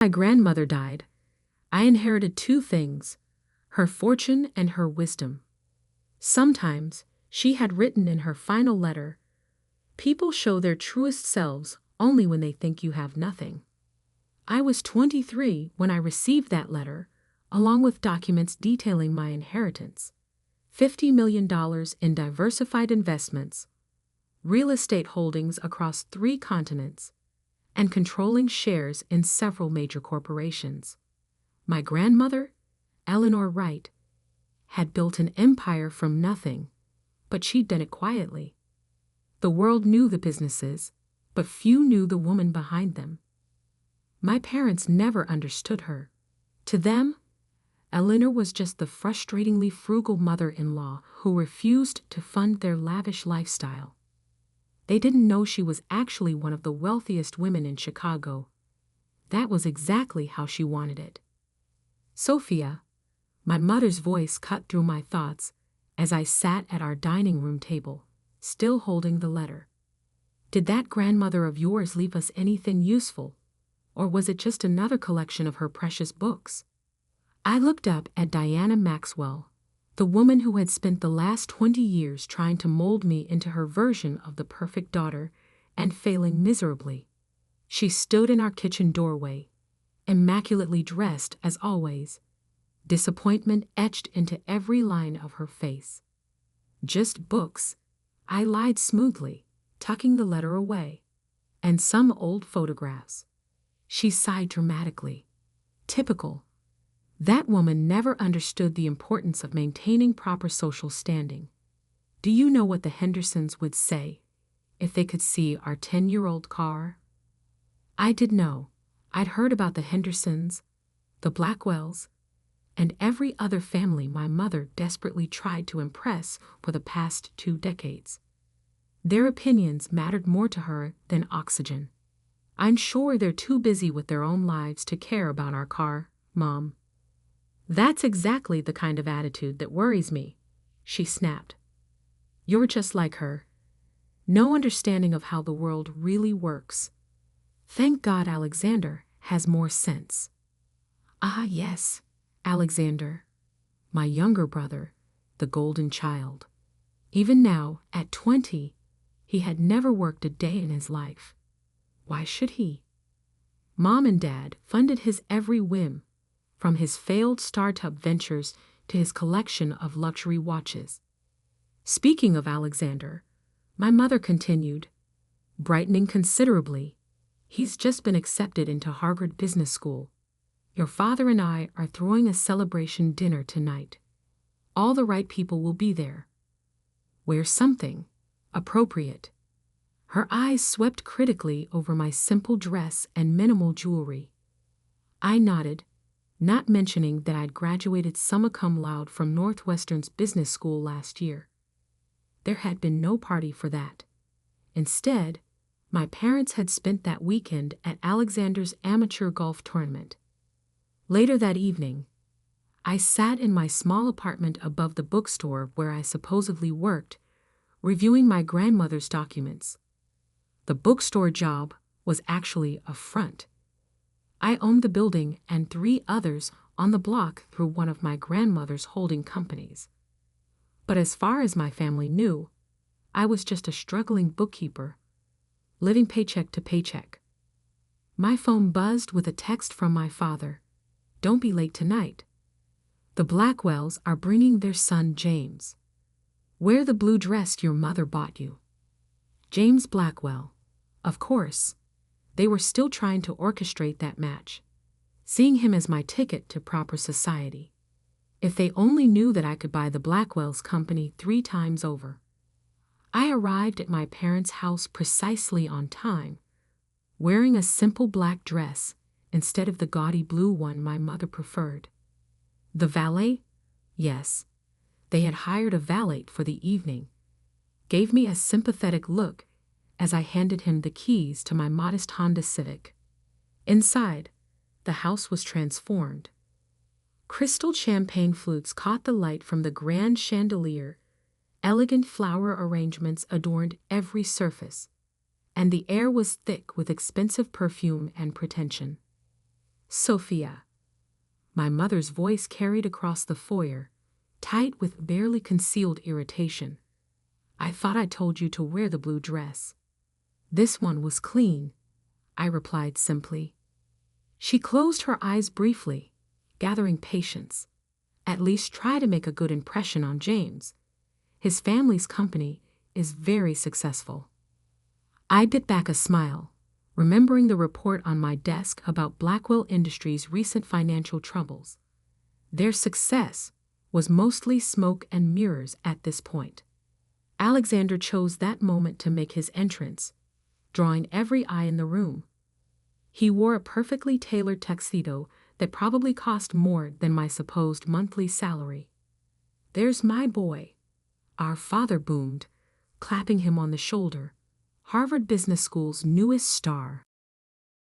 My grandmother died, I inherited two things: her fortune and her wisdom. Sometimes, she had written in her final letter, "People show their truest selves only when they think you have nothing." I was 23 when I received that letter, along with documents detailing my inheritance: $50 million in diversified investments, real estate holdings across 3 continents, and controlling shares in several major corporations. My grandmother, Eleanor Wright, had built an empire from nothing, but she'd done it quietly. The world knew the businesses, but few knew the woman behind them. My parents never understood her. To them, Eleanor was just the frustratingly frugal mother-in-law who refused to fund their lavish lifestyle. They didn't know she was actually one of the wealthiest women in Chicago. That was exactly how she wanted it. "Sophia," my mother's voice cut through my thoughts as I sat at our dining room table, still holding the letter. "Did that grandmother of yours leave us anything useful, or was it just another collection of her precious books?" I looked up at Diana Maxwell, the woman who had spent the last 20 years trying to mold me into her version of the perfect daughter and failing miserably. She stood in our kitchen doorway, immaculately dressed as always, disappointment etched into every line of her face. "Just books," I lied smoothly, tucking the letter away. "And some old photographs." She sighed dramatically. Typical. That woman never understood the importance of maintaining proper social standing. Do you know what the Hendersons would say if they could see our 10-year-old car? I did know. I'd heard about the Hendersons, the Blackwells, and every other family my mother desperately tried to impress for the past 2 decades. Their opinions mattered more to her than oxygen. "I'm sure they're too busy with their own lives to care about our car, Mom." "That's exactly the kind of attitude that worries me," she snapped. "You're just like her. No understanding of how the world really works. Thank God Alexander has more sense." Ah, yes, Alexander. My younger brother, the golden child. Even now, at 20, he had never worked a day in his life. Why should he? Mom and Dad funded his every whim, from his failed startup ventures to his collection of luxury watches. Speaking of Alexander, my mother continued, brightening considerably, "He's just been accepted into Harvard Business School. Your father and I are throwing a celebration dinner tonight. All the right people will be there. Wear something appropriate." Her eyes swept critically over my simple dress and minimal jewelry. I nodded, not mentioning that I'd graduated summa cum laude from Northwestern's business school last year. There had been no party for that. Instead, my parents had spent that weekend at Alexander's amateur golf tournament. Later that evening, I sat in my small apartment above the bookstore where I supposedly worked, reviewing my grandmother's documents. The bookstore job was actually a front. I owned the building and 3 others on the block through one of my grandmother's holding companies. But as far as my family knew, I was just a struggling bookkeeper, living paycheck to paycheck. My phone buzzed with a text from my father. "Don't be late tonight. The Blackwells are bringing their son James. Wear the blue dress your mother bought you." James Blackwell. Of course. They were still trying to orchestrate that match, seeing him as my ticket to proper society. If they only knew that I could buy the Blackwells company 3 times over. I arrived at my parents' house precisely on time, wearing a simple black dress instead of the gaudy blue one my mother preferred. The valet? Yes, they had hired a valet for the evening. Gave me a sympathetic look as I handed him the keys to my modest Honda Civic. Inside, the house was transformed. Crystal champagne flutes caught the light from the grand chandelier, elegant flower arrangements adorned every surface, and the air was thick with expensive perfume and pretension. Sophia. My mother's voice carried across the foyer, tight with barely concealed irritation. I thought I told you to wear the blue dress. This one was clean, I replied simply. She closed her eyes briefly, gathering patience. At least try to make a good impression on James. His family's company is very successful. I bit back a smile, remembering the report on my desk about Blackwell Industries' recent financial troubles. Their success was mostly smoke and mirrors at this point. Alexander chose that moment to make his entrance, drawing every eye in the room. He wore a perfectly tailored tuxedo that probably cost more than my supposed monthly salary. "There's my boy," our father boomed, clapping him on the shoulder, Harvard Business School's newest star.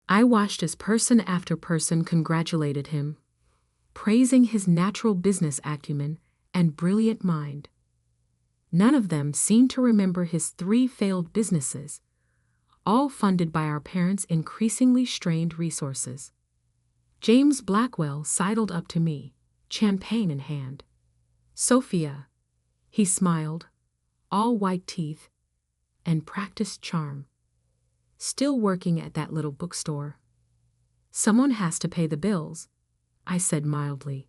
I watched as person after person congratulated him, praising his natural business acumen and brilliant mind. None of them seemed to remember his 3 failed businesses, all funded by our parents' increasingly strained resources. James Blackwell sidled up to me, champagne in hand. "Sophia," he smiled, all white teeth and practiced charm. "Still working at that little bookstore?" "Someone has to pay the bills," I said mildly.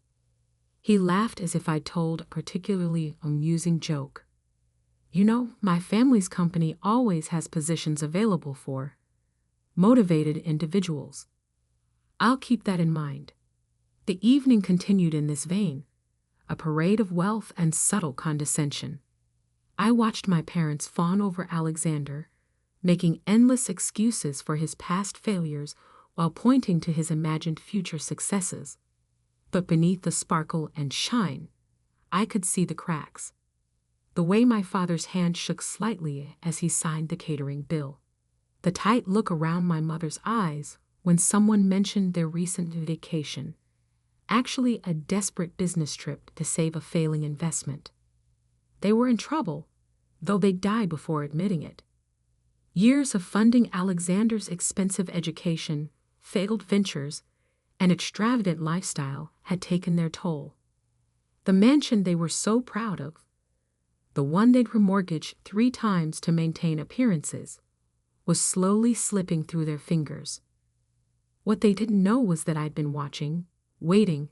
He laughed as if I'd told a particularly amusing joke. "You know, my family's company always has positions available for motivated individuals. I'll keep that in mind." The evening continued in this vein, a parade of wealth and subtle condescension. I watched my parents fawn over Alexander, making endless excuses for his past failures while pointing to his imagined future successes. But beneath the sparkle and shine, I could see the cracks. The way my father's hand shook slightly as he signed the catering bill. The tight look around my mother's eyes when someone mentioned their recent vacation, actually a desperate business trip to save a failing investment. They were in trouble, though they'd die before admitting it. Years of funding Alexander's expensive education, failed ventures, and extravagant lifestyle had taken their toll. The mansion they were so proud of, the one they'd remortgaged 3 times to maintain appearances, was slowly slipping through their fingers. What they didn't know was that I'd been watching, waiting,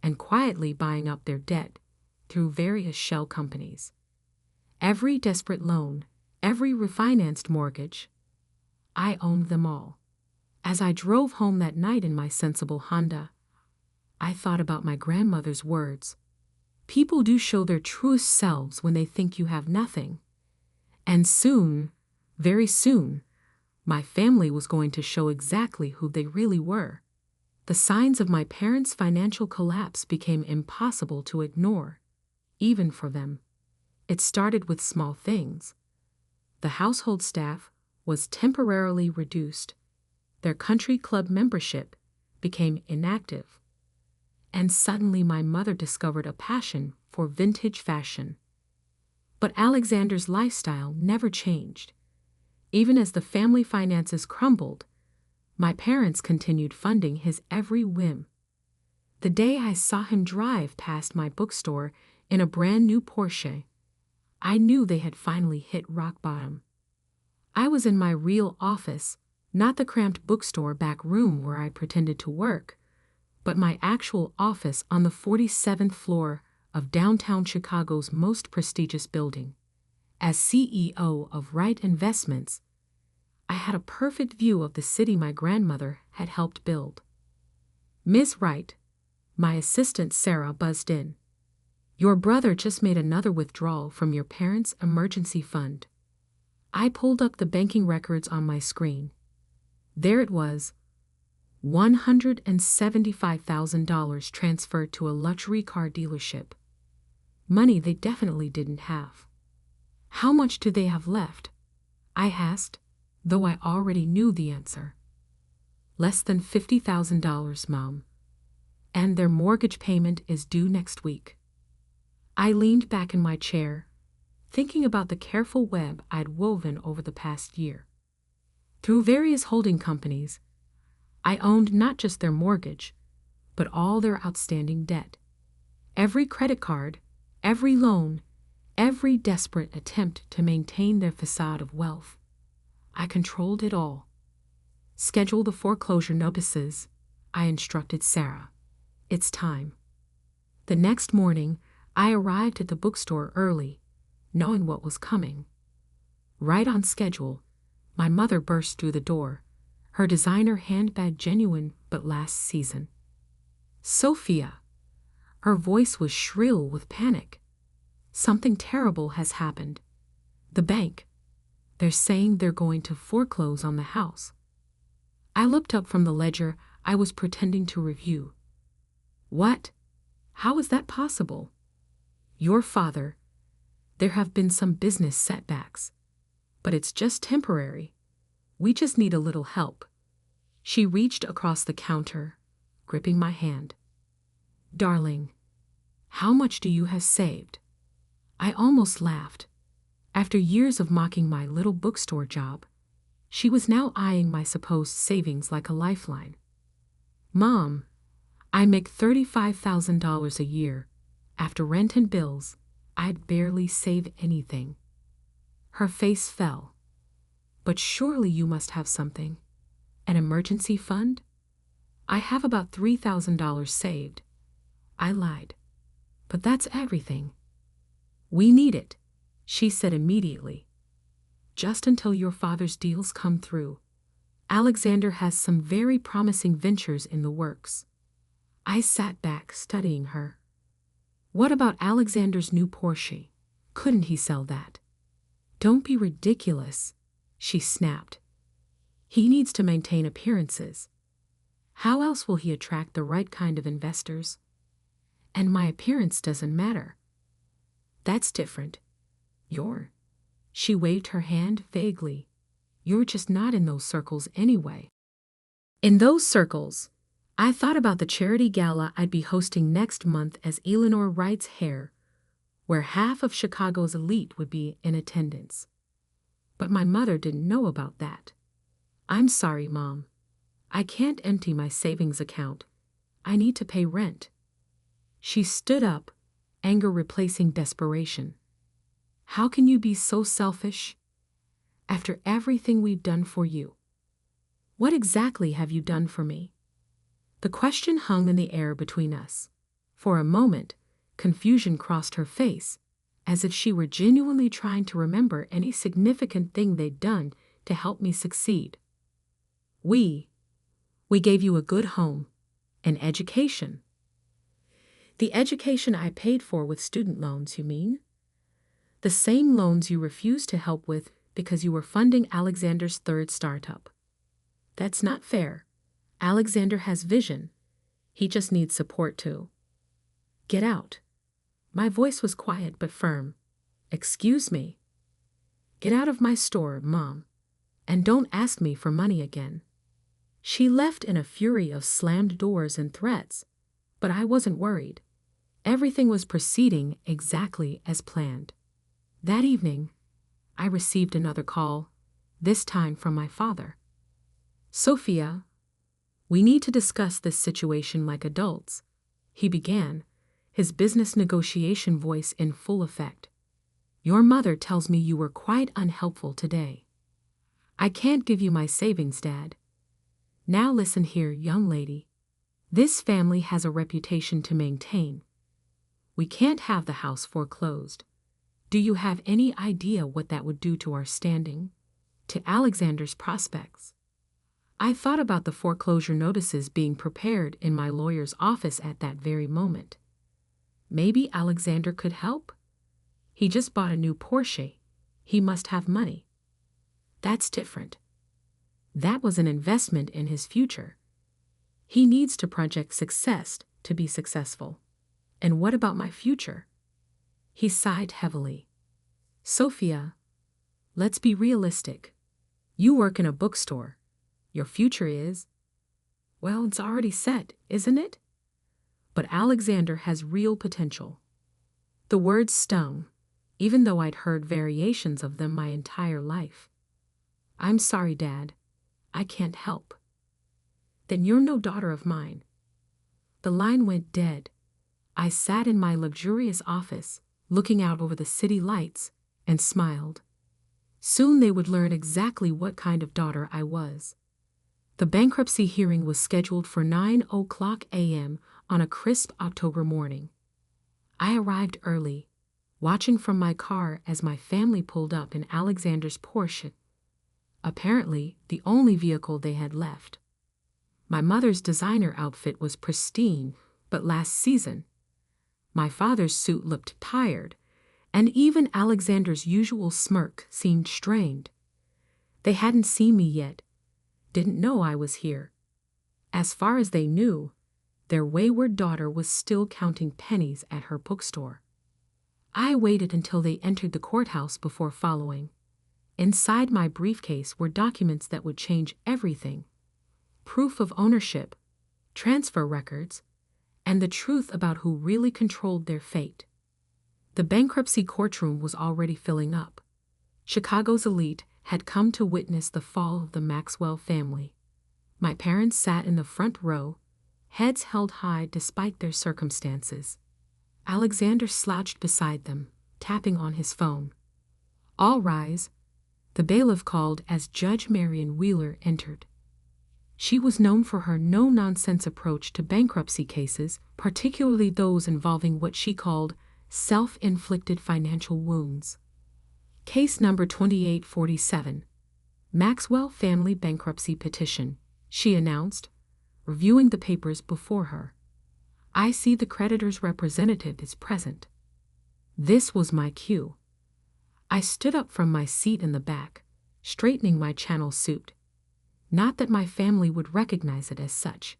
and quietly buying up their debt through various shell companies. Every desperate loan, every refinanced mortgage, I owned them all. As I drove home that night in my sensible Honda, I thought about my grandmother's words. People do show their truest selves when they think you have nothing. And soon, very soon, my family was going to show exactly who they really were. The signs of my parents' financial collapse became impossible to ignore, even for them. It started with small things. The household staff was temporarily reduced. Their country club membership became inactive. And suddenly my mother discovered a passion for vintage fashion. But Alexander's lifestyle never changed. Even as the family finances crumbled, my parents continued funding his every whim. The day I saw him drive past my bookstore in a brand new Porsche, I knew they had finally hit rock bottom. I was in my real office, not the cramped bookstore back room where I pretended to work, but my actual office on the 47th floor of downtown Chicago's most prestigious building. As CEO of Wright Investments, I had a perfect view of the city my grandmother had helped build. "Miss Wright," my assistant Sarah buzzed in. "Your brother just made another withdrawal from your parents' emergency fund." I pulled up the banking records on my screen. There it was, $175,000 transferred to a luxury car dealership. Money they definitely didn't have. "How much do they have left?" I asked, though I already knew the answer. "Less than $50,000, Mom. And their mortgage payment is due next week." I leaned back in my chair, thinking about the careful web I'd woven over the past year. Through various holding companies, I owned not just their mortgage, but all their outstanding debt. Every credit card, every loan, every desperate attempt to maintain their facade of wealth. I controlled it all. Schedule the foreclosure notices, I instructed Sarah. It's time. The next morning, I arrived at the bookstore early, knowing what was coming. Right on schedule, my mother burst through the door, her designer handbag genuine but last season. Sophia. Her voice was shrill with panic. Something terrible has happened. The bank. They're saying they're going to foreclose on the house. I looked up from the ledger I was pretending to review. What? How is that possible? Your father. There have been some business setbacks. But it's just temporary. We just need a little help. She reached across the counter, gripping my hand. Darling, how much do you have saved? I almost laughed. After years of mocking my little bookstore job, she was now eyeing my supposed savings like a lifeline. Mom, I make $35,000 a year. After rent and bills, I'd barely save anything. Her face fell. But surely you must have something. An emergency fund? I have about $3,000 saved. I lied. But that's everything. We need it, she said immediately. Just until your father's deals come through. Alexander has some very promising ventures in the works. I sat back studying her. What about Alexander's new Porsche? Couldn't he sell that? Don't be ridiculous, she snapped. He needs to maintain appearances. How else will he attract the right kind of investors? And my appearance doesn't matter. That's different. She waved her hand vaguely. You're just not in those circles anyway. In those circles, I thought about the charity gala I'd be hosting next month as Eleanor Wright's heir, where half of Chicago's elite would be in attendance. But my mother didn't know about that. I'm sorry, Mom. I can't empty my savings account. I need to pay rent. She stood up, anger replacing desperation. How can you be so selfish? After everything we've done for you. What exactly have you done for me? The question hung in the air between us. For a moment, confusion crossed her face, as if she were genuinely trying to remember any significant thing they'd done to help me succeed. We gave you a good home, an education. The education I paid for with student loans, you mean? The same loans you refused to help with because you were funding Alexander's third startup. That's not fair. Alexander has vision. He just needs support too. Get out. My voice was quiet but firm. Excuse me. Get out of my store, Mom, and don't ask me for money again. She left in a fury of slammed doors and threats, but I wasn't worried. Everything was proceeding exactly as planned. That evening, I received another call, this time from my father. Sophia, we need to discuss this situation like adults, he began, his business negotiation voice in full effect. Your mother tells me you were quite unhelpful today. I can't give you my savings, Dad. Now listen here, young lady. This family has a reputation to maintain. We can't have the house foreclosed. Do you have any idea what that would do to our standing? To Alexander's prospects? I thought about the foreclosure notices being prepared in my lawyer's office at that very moment. Maybe Alexander could help? He just bought a new Porsche. He must have money. That's different. That was an investment in his future. He needs to project success to be successful. And what about my future? He sighed heavily. Sophia, let's be realistic. You work in a bookstore. Your future is, well, it's already set, isn't it? But Alexander has real potential. The words stung, even though I'd heard variations of them my entire life. I'm sorry, Dad. I can't help. then you're no daughter of mine. The line went dead. I sat in my luxurious office, looking out over the city lights, and smiled. Soon they would learn exactly what kind of daughter I was. The bankruptcy hearing was scheduled for 9:00 a.m. on a crisp October morning. I arrived early, watching from my car as my family pulled up in Alexander's Porsche, apparently the only vehicle they had left. My mother's designer outfit was pristine, but last season. My father's suit looked tired, and even Alexander's usual smirk seemed strained. They hadn't seen me yet, didn't know I was here. As far as they knew, their wayward daughter was still counting pennies at her bookstore. I waited until they entered the courthouse before following. Inside my briefcase were documents that would change everything: proof of ownership, transfer records, and the truth about who really controlled their fate. The bankruptcy courtroom was already filling up. Chicago's elite had come to witness the fall of the Maxwell family. My parents sat in the front row, heads held high despite their circumstances. Alexander slouched beside them, tapping on his phone. "All rise," the bailiff called as Judge Marion Wheeler entered. She was known for her no-nonsense approach to bankruptcy cases, particularly those involving what she called self-inflicted financial wounds. Case number 2847, Maxwell Family Bankruptcy Petition, she announced, reviewing the papers before her. "I see the creditor's representative is present." This was my cue. I stood up from my seat in the back, straightening my channel suit. Not that my family would recognize it as such.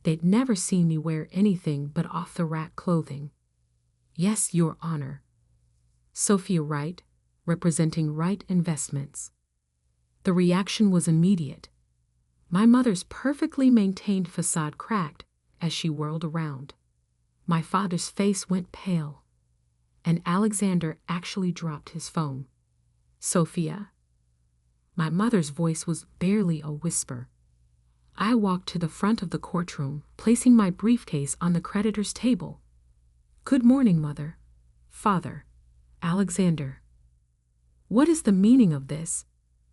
They'd never seen me wear anything but off-the-rack clothing. "Yes, Your Honor." Sophia Wright, representing Wright Investments. The reaction was immediate. My mother's perfectly maintained facade cracked as she whirled around. My father's face went pale, and Alexander actually dropped his phone. "Sophia." My mother's voice was barely a whisper. I walked to the front of the courtroom, placing my briefcase on the creditor's table. "Good morning, Mother. Father. Alexander." "What is the meaning of this?"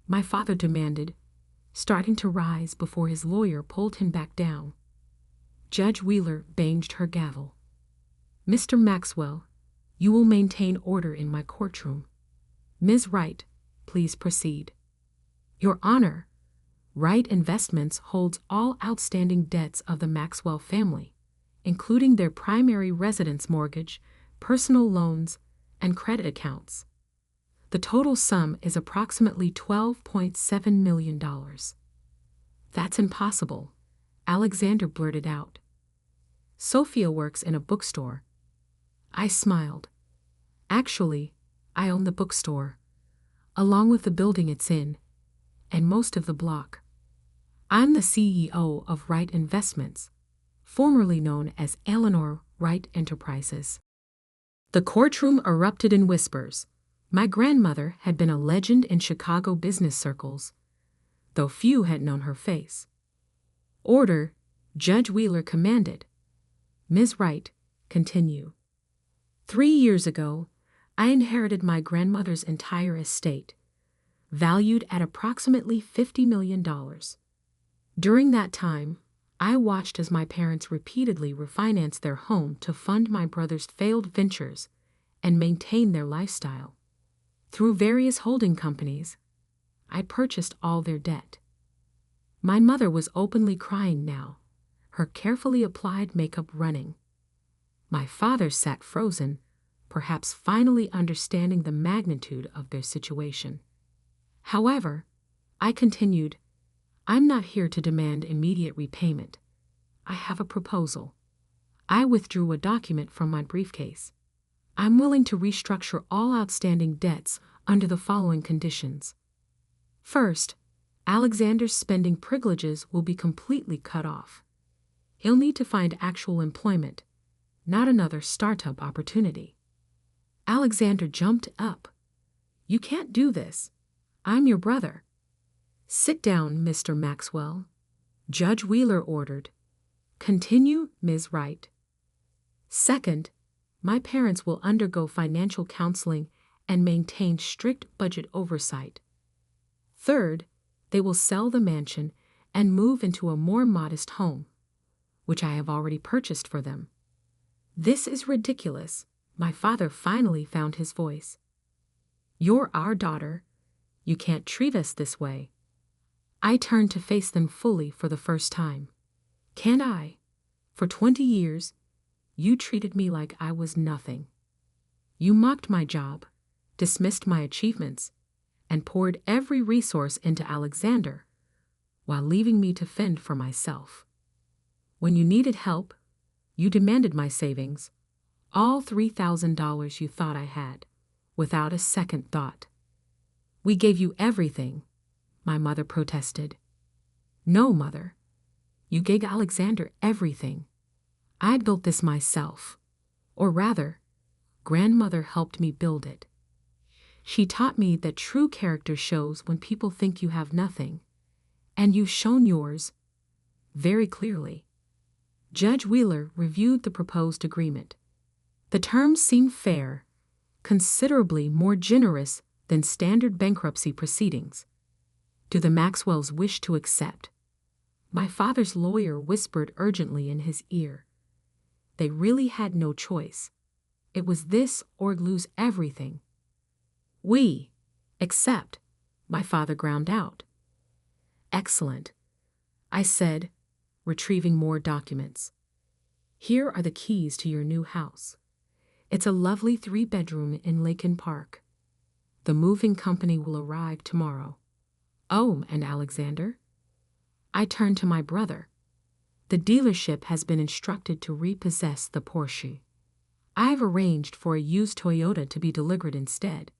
my father demanded, starting to rise before his lawyer pulled him back down. Judge Wheeler banged her gavel. "Mr. Maxwell, you will maintain order in my courtroom. Ms. Wright, please proceed." "Your Honor, Wright Investments holds all outstanding debts of the Maxwell family, including their primary residence mortgage, personal loans, and credit accounts. The total sum is approximately $12.7 million. "That's impossible," Alexander blurted out. "Sophia works in a bookstore." I smiled. "Actually, I own the bookstore, along with the building it's in, and most of the block. I'm the CEO of Wright Investments, formerly known as Eleanor Wright Enterprises." The courtroom erupted in whispers. My grandmother had been a legend in Chicago business circles, though few had known her face. "Order," Judge Wheeler commanded. "Ms. Wright, continue." 3 years ago, I inherited my grandmother's entire estate, valued at approximately $50 million. During that time, I watched as my parents repeatedly refinanced their home to fund my brother's failed ventures and maintain their lifestyle. Through various holding companies, I purchased all their debt. My mother was openly crying now, her carefully applied makeup running. My father sat frozen, perhaps finally understanding the magnitude of their situation. However, I continued, "I'm not here to demand immediate repayment. I have a proposal." I withdrew a document from my briefcase. "I'm willing to restructure all outstanding debts under the following conditions. First, Alexander's spending privileges will be completely cut off. He'll need to find actual employment, not another startup opportunity." Alexander jumped up. "You can't do this. I'm your brother." "Sit down, Mr. Maxwell. Judge Wheeler ordered. Continue, Ms. Wright. Second, my parents will undergo financial counseling and maintain strict budget oversight. Third, they will sell the mansion and move into a more modest home, which I have already purchased for them. This is ridiculous. My father finally found his voice. You're our daughter. You can't treat us this way. I turned to face them fully for the first time. Can't I? For 20 years, you treated me like I was nothing. You mocked my job, dismissed my achievements, and poured every resource into Alexander, while leaving me to fend for myself. When you needed help, you demanded my savings, all $3,000 you thought I had, without a second thought. We gave you everything, my mother protested. No, Mother. You gave Alexander everything. I built this myself. Or rather, Grandmother helped me build it. She taught me that true character shows when people think you have nothing, and you've shown yours very clearly. Judge Wheeler reviewed the proposed agreement. The terms seemed fair, considerably more generous than standard bankruptcy proceedings. Do the Maxwells wish to accept? My father's lawyer whispered urgently in his ear. They really had no choice. It was this or lose everything. We accept, my father ground out. Excellent, I said, retrieving more documents. Here are the keys to your new house. It's a lovely 3-bedroom in Lakin Park. The moving company will arrive tomorrow. Oh, and Alexander? I turned to my brother. The dealership has been instructed to repossess the Porsche. I've arranged for a used Toyota to be delivered instead.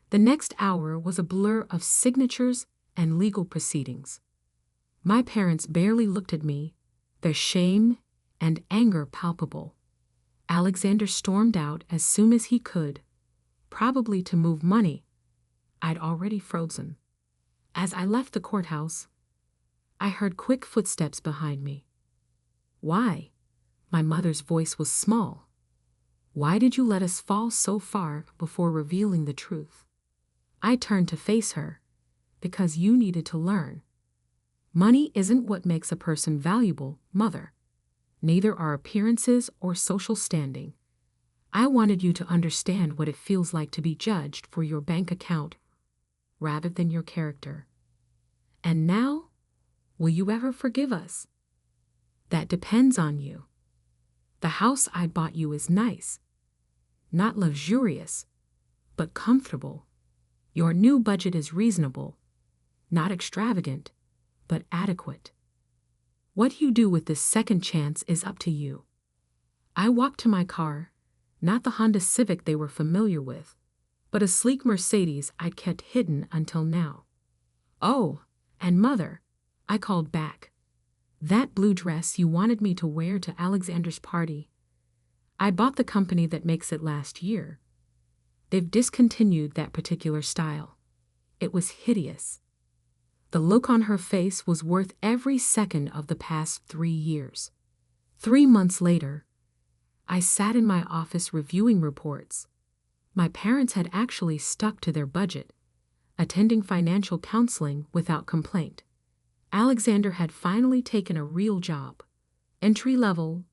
The next hour was a blur of signatures and legal proceedings. My parents barely looked at me, their shame and anger palpable. Alexander stormed out as soon as he could, probably to move money I'd already frozen. As I left the courthouse, I heard quick footsteps behind me. Why? My mother's voice was small. Why did you let us fall so far before revealing the truth? I turned to face her. Because you needed to learn. Money isn't what makes a person valuable, Mother. Neither are appearances or social standing. I wanted you to understand what it feels like to be judged for your bank account rather than your character. And now, will you ever forgive us? That depends on you. The house I bought you is nice. Not luxurious, but comfortable. Your new budget is reasonable. Not extravagant, but adequate. What you do with this second chance is up to you. I walked to my car, not the Honda Civic they were familiar with, but a sleek Mercedes I'd kept hidden until now. Oh, and Mother, I called back. That blue dress you wanted me to wear to Alexander's party. I bought the company that makes it last year. They've discontinued that particular style. It was hideous. The look on her face was worth every second of the past 3 years. 3 months later, I sat in my office reviewing reports. My parents had actually stuck to their budget, attending financial counseling without complaint. Alexander had finally taken a real job, entry-level,